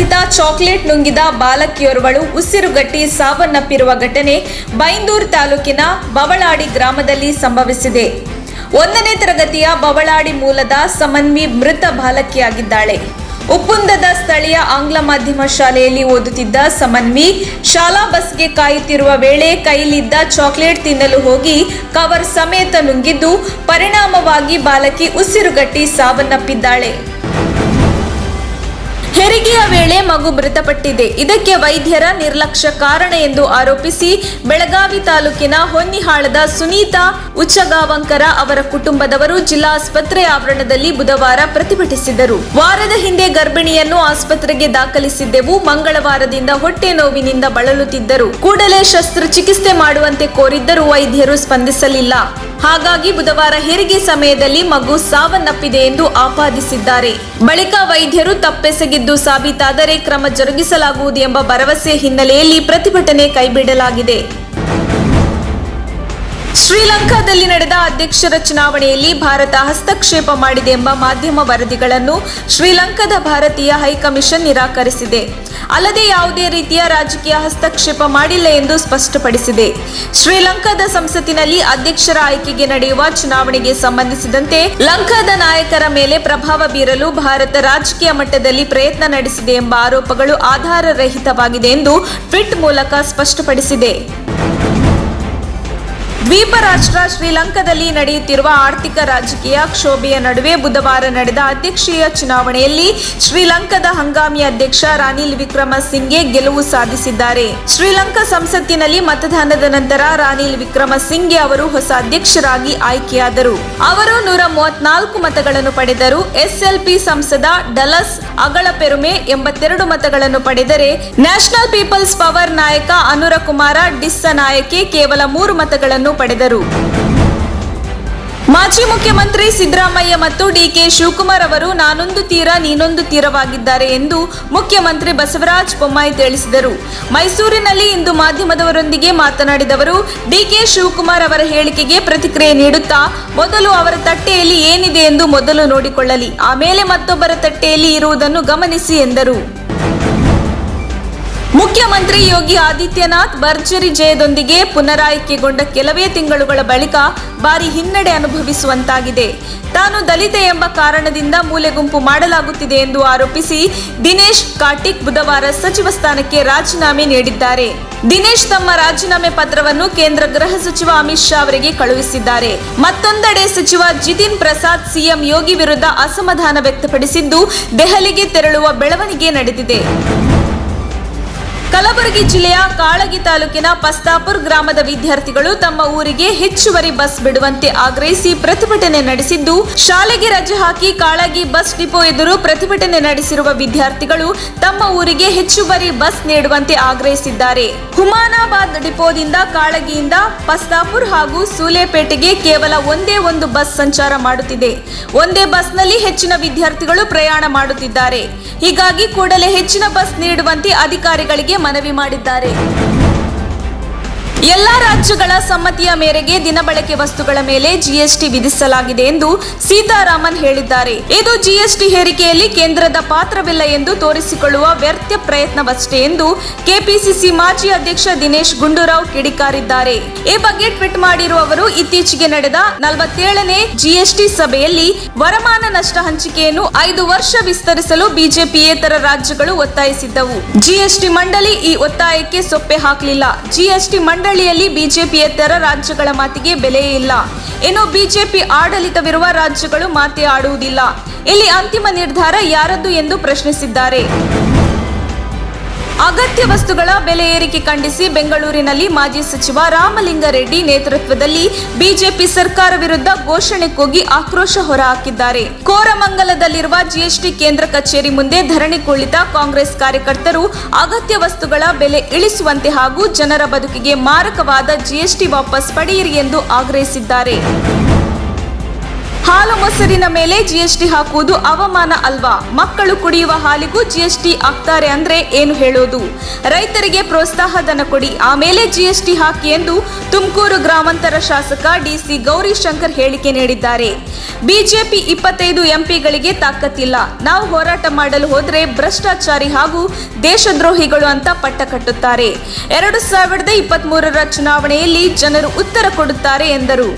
ಸಹಿತ ಚಾಕ್ಲೇಟ್ ನುಂಗಿದ ಬಾಲಕಿಯೋರ್ವಳು ಉಸಿರುಗಟ್ಟಿ ಸಾವನ್ನಪ್ಪಿರುವ ಘಟನೆ ಬೈಂದೂರು ತಾಲೂಕಿನ ಬವಳಾಡಿ ಗ್ರಾಮದಲ್ಲಿ ಸಂಭವಿಸಿದೆ. 1ನೇ ತರಗತಿಯ ಬವಳಾಡಿ ಮೂಲದ ಸಮನ್ವಿ ಮೃತ ಬಾಲಕಿಯಾಗಿದ್ದಾಳೆ. ಉಪ್ಪುಂದದ ಸ್ಥಳೀಯ ಆಂಗ್ಲ ಮಾಧ್ಯಮ ಶಾಲೆಯಲ್ಲಿ ಓದುತ್ತಿದ್ದ ಸಮನ್ವಿ ಶಾಲಾ ಬಸ್ಗೆ ಕಾಯುತ್ತಿರುವ ವೇಳೆ ಕೈಲಿದ್ದ ಚಾಕ್ಲೇಟ್ ತಿನ್ನಲು ಹೋಗಿ ಕವರ್ ಸಮೇತ ನುಂಗಿದ್ದು ಪರಿಣಾಮವಾಗಿ ಬಾಲಕಿ ಉಸಿರುಗಟ್ಟಿ ಸಾವನ್ನಪ್ಪಿದ್ದಾಳೆ. ಹೆರಿಗೆಯ ವೇಳೆ ಮಗು ಮೃತಪಟ್ಟಿದೆ. ಇದಕ್ಕೆ ವೈದ್ಯರ ನಿರ್ಲಕ್ಷ್ಯ ಕಾರಣ ಎಂದು ಆರೋಪಿಸಿ ಬೆಳಗಾವಿ ತಾಲೂಕಿನ ಹೊನ್ನಿಹಾಳದ ಸುನೀತಾ ಉಚ್ಚಗಾವಂಕರ ಅವರ ಕುಟುಂಬದವರು ಜಿಲ್ಲಾಸ್ಪತ್ರೆ ಆವರಣದಲ್ಲಿ ಬುಧವಾರ ಪ್ರತಿಭಟಿಸಿದರು. ವಾರದ ಹಿಂದೆ ಗರ್ಭಿಣಿಯನ್ನು ಆಸ್ಪತ್ರೆಗೆ ದಾಖಲಿಸಿದ್ದೆವು. ಮಂಗಳವಾರದಿಂದ ಹೊಟ್ಟೆ ನೋವಿನಿಂದ ಬಳಲುತ್ತಿದ್ದರು. ಕೂಡಲೇ ಶಸ್ತ್ರಚಿಕಿತ್ಸೆ ಮಾಡುವಂತೆ ಕೋರಿದ್ದರೂ ವೈದ್ಯರು ಸ್ಪಂದಿಸಲಿಲ್ಲ. ಹಾಗಾಗಿ ಬುಧವಾರ ಹೆರಿಗೆ ಸಮಯದಲ್ಲಿ ಮಗು ಸಾವನ್ನಪ್ಪಿದೆ ಎಂದು ಆಪಾದಿಸಿದ್ದಾರೆ. ಬಳಿಕ ವೈದ್ಯರು ತಪ್ಪೆಸಗಿದ್ದು ಸಾಬೀತಾದರೆ ಕ್ರಮ ಜರುಗಿಸಲಾಗುವುದು ಎಂಬ ಭರವಸೆ ಹಿನ್ನೆಲೆಯಲ್ಲಿ ಪ್ರತಿಭಟನೆ ಕೈಬಿಡಲಾಗಿದೆ. ಶ್ರೀಲಂಕಾದಲ್ಲಿ ನಡೆದ ಅಧ್ಯಕ್ಷರ ಚುನಾವಣೆಯಲ್ಲಿ ಭಾರತ ಹಸ್ತಕ್ಷೇಪ ಮಾಡಿದೆ ಎಂಬ ಮಾಧ್ಯಮ ವರದಿಗಳನ್ನು ಶ್ರೀಲಂಕಾದ ಭಾರತೀಯ ಹೈಕಮಿಷನ್ ನಿರಾಕರಿಸಿದೆ. ಅಲ್ಲದೆ ಯಾವುದೇ ರೀತಿಯ ರಾಜಕೀಯ ಹಸ್ತಕ್ಷೇಪ ಮಾಡಿಲ್ಲ ಎಂದು ಸ್ಪಷ್ಟಪಡಿಸಿದೆ. ಶ್ರೀಲಂಕಾದ ಸಂಸತ್ತಿನಲ್ಲಿ ಅಧ್ಯಕ್ಷರ ಆಯ್ಕೆಗೆ ನಡೆಯುವ ಚುನಾವಣೆಗೆ ಸಂಬಂಧಿಸಿದಂತೆ ಲಂಕಾದ ನಾಯಕರ ಮೇಲೆ ಪ್ರಭಾವ ಬೀರಲು ಭಾರತ ರಾಜಕೀಯ ಮಟ್ಟದಲ್ಲಿ ಪ್ರಯತ್ನ ನಡೆಸಿದೆ ಎಂಬ ಆರೋಪಗಳು ಆಧಾರರಹಿತವಾಗಿದೆ ಎಂದು ಟ್ವೀಟ್ ಮೂಲಕ ಸ್ಪಷ್ಟಪಡಿಸಿದೆ. ದ್ವೀಪ ರಾಷ್ಟ್ರ ಶ್ರೀಲಂಕಾದಲ್ಲಿ ನಡೆಯುತ್ತಿರುವ ಆರ್ಥಿಕ ರಾಜಕೀಯ ಕ್ಷೋಭೆಯ ನಡುವೆ ಬುಧವಾರ ನಡೆದ ಅಧ್ಯಕ್ಷೀಯ ಚುನಾವಣೆಯಲ್ಲಿ ಶ್ರೀಲಂಕಾದ ಹಂಗಾಮಿ ಅಧ್ಯಕ್ಷ ರಾನಿಲ್ ವಿಕ್ರಮಸಿಂಘೆ ಗೆಲುವು ಸಾಧಿಸಿದ್ದಾರೆ. ಶ್ರೀಲಂಕಾ ಸಂಸತ್ತಿನಲ್ಲಿ ಮತದಾನದ ನಂತರ ರಾನಿಲ್ ವಿಕ್ರಮಸಿಂಘೆ ಅವರು ಹೊಸ ಅಧ್ಯಕ್ಷರಾಗಿ ಆಯ್ಕೆಯಾದರು. ಅವರು 134 ಮತಗಳನ್ನು ಪಡೆದರು. ಎಸ್ಎಲ್ಪಿ ಸಂಸದ ಡಲಸ್ ಅಗಳಪೆರುಮೆ 82 ಮತಗಳನ್ನು ಪಡೆದರೆ ನ್ಯಾಷನಲ್ ಪೀಪಲ್ಸ್ ಪವರ್ ನಾಯಕ ಅನುರಕುಮಾರ ಡಿಸ್ಸನಾಯಕೆ ಕೇವಲ 3 ಮತಗಳನ್ನು ಪಡೆದರು. ಮಾಜಿ ಮುಖ್ಯಮಂತ್ರಿ ಸಿದ್ದರಾಮಯ್ಯ ಮತ್ತು ಡಿಕೆ ಶಿವಕುಮಾರ್ ಅವರು ನಾನೊಂದು ತೀರ ನೀನೊಂದು ತೀರವಾಗಿದ್ದಾರೆ ಎಂದು ಮುಖ್ಯಮಂತ್ರಿ ಬಸವರಾಜ ಬೊಮ್ಮಾಯಿ ತಿಳಿಸಿದರು. ಮೈಸೂರಿನಲ್ಲಿ ಇಂದು ಮಾಧ್ಯಮದವರೊಂದಿಗೆ ಮಾತನಾಡಿದ ಅವರು, ಡಿಕೆ ಶಿವಕುಮಾರ್ ಅವರ ಹೇಳಿಕೆಗೆ ಪ್ರತಿಕ್ರಿಯೆ ನೀಡುತ್ತಾ, ಮೊದಲು ಅವರ ತಟ್ಟೆಯಲ್ಲಿ ಏನಿದೆ ಎಂದು ಮೊದಲು ನೋಡಿಕೊಳ್ಳಲಿ, ಆಮೇಲೆ ಮತ್ತೊಬ್ಬರ ತಟ್ಟೆಯಲ್ಲಿ ಇರುವುದನ್ನು ಗಮನಿಸಿ ಎಂದರು. ಮುಖ್ಯಮಂತ್ರಿ ಯೋಗಿ ಆದಿತ್ಯನಾಥ್ ಭರ್ಜರಿ ಜಯದೊಂದಿಗೆ ಪುನರಾಯ್ಕೆಗೊಂಡ ಕೆಲವೇ ತಿಂಗಳುಗಳ ಬಳಿಕ ಭಾರಿ ಹಿನ್ನಡೆ ಅನುಭವಿಸುವಂತಾಗಿದೆ. ತಾನು ದಲಿತ ಎಂಬ ಕಾರಣದಿಂದ ಮೂಲೆಗುಂಪು ಮಾಡಲಾಗುತ್ತಿದೆ ಎಂದು ಆರೋಪಿಸಿ ದಿನೇಶ್ ಕಾರ್ತಿಕ್ ಬುಧವಾರ ಸಚಿವ ಸ್ಥಾನಕ್ಕೆ ರಾಜೀನಾಮೆ ನೀಡಿದ್ದಾರೆ. ದಿನೇಶ್ ತಮ್ಮ ರಾಜೀನಾಮೆ ಪತ್ರವನ್ನು ಕೇಂದ್ರ ಗೃಹ ಸಚಿವ ಅಮಿತ್ ಶಾ ಅವರಿಗೆ ಕಳುಹಿಸಿದ್ದಾರೆ. ಮತ್ತೊಂದೆಡೆ ಸಚಿವ ಜಿತಿನ್ ಪ್ರಸಾದ್ ಸಿಎಂ ಯೋಗಿ ವಿರುದ್ಧ ಅಸಮಾಧಾನ ವ್ಯಕ್ತಪಡಿಸಿದ್ದು ದೆಹಲಿಗೆ ತೆರಳುವ ಬೆಳವಣಿಗೆ ನಡೆದಿದೆ. ಕಲಬುರಗಿ ಜಿಲ್ಲೆಯ ಕಾಳಗಿ ತಾಲೂಕಿನ ಪಸ್ತಾಪುರ್ ಗ್ರಾಮದ ವಿದ್ಯಾರ್ಥಿಗಳು ತಮ್ಮ ಊರಿಗೆ ಹೆಚ್ಚುವರಿ ಬಸ್ ಬಿಡುವಂತೆ ಆಗ್ರಹಿಸಿ ಪ್ರತಿಭಟನೆ ನಡೆಸಿದ್ದು, ಶಾಲೆಗೆ ರಜೆ ಹಾಕಿ ಕಾಳಗಿ ಬಸ್ ಡಿಪೋ ಎದುರು ಪ್ರತಿಭಟನೆ ನಡೆಸಿರುವ ವಿದ್ಯಾರ್ಥಿಗಳು ತಮ್ಮ ಊರಿಗೆ ಹೆಚ್ಚುವರಿ ಬಸ್ ನೀಡುವಂತೆ ಆಗ್ರಹಿಸಿದ್ದಾರೆ. ಹುಮಾನಾಬಾದ್ ಡಿಪೋದಿಂದ ಕಾಳಗಿಯಿಂದ ಪಸ್ತಾಪುರ್ ಹಾಗೂ ಸೂಲೆಪೇಟೆಗೆ ಕೇವಲ ಒಂದೇ ಒಂದು ಬಸ್ ಸಂಚಾರ ಮಾಡುತ್ತಿದೆ. ಒಂದೇ ಬಸ್ನಲ್ಲಿ ಹೆಚ್ಚಿನ ವಿದ್ಯಾರ್ಥಿಗಳು ಪ್ರಯಾಣ ಮಾಡುತ್ತಿದ್ದಾರೆ. ಹೀಗಾಗಿ ಕೂಡಲೇ ಹೆಚ್ಚಿನ ಬಸ್ ನೀಡುವಂತೆ ಅಧಿಕಾರಿಗಳಿಗೆ ಮನವಿ ಮಾಡಿದ್ದಾರೆ. ಎಲ್ಲಾ ರಾಜ್ಯಗಳ ಸಮ್ಮತಿಯ ಮೇರೆಗೆ ದಿನಬಳಕೆ ವಸ್ತುಗಳ ಮೇಲೆ ಜಿಎಸ್ಟಿ ವಿಧಿಸಲಾಗಿದೆ ಎಂದು ಸೀತಾರಾಮನ್ ಹೇಳಿದ್ದಾರೆ. ಇದು ಜಿಎಸ್ಟಿ ಹೇರಿಕೆಯಲ್ಲಿ ಕೇಂದ್ರದ ಪಾತ್ರವಿಲ್ಲ ಎಂದು ತೋರಿಸಿಕೊಳ್ಳುವ ವ್ಯರ್ಥ ಪ್ರಯತ್ನವಷ್ಟೇ ಎಂದು ಕೆಪಿಸಿಸಿ ಮಾಜಿ ಅಧ್ಯಕ್ಷ ದಿನೇಶ್ ಗುಂಡೂರಾವ್ ಕಿಡಿಕಾರಿದ್ದಾರೆ. ಈ ಬಗ್ಗೆ ಟ್ವೀಟ್ ಮಾಡಿರುವ ಅವರು, ಇತ್ತೀಚೆಗೆ ನಡೆದ 47ನೇ ಜಿಎಸ್ಟಿ ಸಭೆಯಲ್ಲಿ ವರಮಾನ ನಷ್ಟ ಹಂಚಿಕೆಯನ್ನು 5 ವರ್ಷ ವಿಸ್ತರಿಸಲು ಬಿಜೆಪಿಯೇತರ ರಾಜ್ಯಗಳು ಒತ್ತಾಯಿಸಿದ್ದವು. ಜಿಎಸ್ಟಿ ಮಂಡಳಿ ಈ ಒತ್ತಾಯಕ್ಕೆ ಸೊಪ್ಪೆ ಹಾಕಲಿಲ್ಲ. ಜಿಎಸ್ಟಿ ಮಂಡಳಿಯಲ್ಲಿ ಬಿಜೆಪಿಯೇತರ ರಾಜ್ಯಗಳ ಮಾತಿಗೆ ಬೆಲೆಯೇ ಇಲ್ಲ. ಇನ್ನು ಬಿಜೆಪಿ ಆಡಳಿತವಿರುವ ರಾಜ್ಯಗಳು ಮಾತೇ ಆಡುವುದಿಲ್ಲ. ಇಲ್ಲಿ ಅಂತಿಮ ನಿರ್ಧಾರ ಯಾರದ್ದು ಎಂದು ಪ್ರಶ್ನಿಸಿದ್ದಾರೆ. ಅಗತ್ಯ ವಸ್ತುಗಳ ಬೆಲೆ ಏರಿಕೆ ಖಂಡಿಸಿ ಬೆಂಗಳೂರಿನಲ್ಲಿ ಮಾಜಿ ಸಚಿವ ರಾಮಲಿಂಗಾರೆಡ್ಡಿ ನೇತೃತ್ವದಲ್ಲಿ ಬಿಜೆಪಿ ಸರ್ಕಾರ ವಿರುದ್ಧ ಘೋಷಣೆ ಕೂಗಿ ಆಕ್ರೋಶ ಹೊರಹಾಕಿದ್ದಾರೆ. ಕೋರಮಂಗಲದಲ್ಲಿರುವ ಜಿಎಸ್ಟಿ ಕೇಂದ್ರ ಕಚೇರಿ ಮುಂದೆ ಧರಣಿ ಕುಳಿತ ಕಾಂಗ್ರೆಸ್ ಕಾರ್ಯಕರ್ತರು ಅಗತ್ಯ ವಸ್ತುಗಳ ಬೆಲೆ ಇಳಿಸುವಂತೆ ಹಾಗೂ ಜನರ ಬದುಕಿಗೆ ಮಾರಕವಾದ ಜಿಎಸ್ಟಿ ವಾಪಸ್ ಪಡೆಯಿರಿ ಎಂದು ಆಗ್ರಹಿಸಿದ್ದಾರೆ. ಹಾಲು ಮೊಸರಿನ ಮೇಲೆ ಜಿಎಸ್ಟಿ ಹಾಕುವುದು ಅವಮಾನ ಅಲ್ವಾ? ಮಕ್ಕಳು ಕುಡಿಯುವ ಹಾಲಿಗೂ ಜಿಎಸ್ಟಿ ಹಾಕ್ತಾರೆ ಅಂದ್ರೆ ಏನು ಹೇಳೋದು? ರೈತರಿಗೆ ಪ್ರೋತ್ಸಾಹ ಧನ ಕೊಡಿ, ಆಮೇಲೆ ಜಿಎಸ್ಟಿ ಹಾಕಿ ಎಂದು ತುಮಕೂರು ಗ್ರಾಮಾಂತರ ಶಾಸಕ ಡಿಸಿ ಗೌರಿಶಂಕರ್ ಹೇಳಿಕೆ ನೀಡಿದ್ದಾರೆ. ಬಿಜೆಪಿ 25 ಎಂಪಿಗಳಿಗೆ ತಾಕತ್ತಿಲ್ಲ. ನಾವು ಹೋರಾಟ ಮಾಡಲು ಹೋದ್ರೆ ಭ್ರಷ್ಟಾಚಾರಿ ಹಾಗೂ ದೇಶದ್ರೋಹಿಗಳು ಅಂತ ಪಟ್ಟ ಕಟ್ಟುತ್ತಾರೆ. 2023ರ ಚುನಾವಣೆಯಲ್ಲಿ ಜನರು ಉತ್ತರ ಕೊಡುತ್ತಾರೆ ಎಂದರು.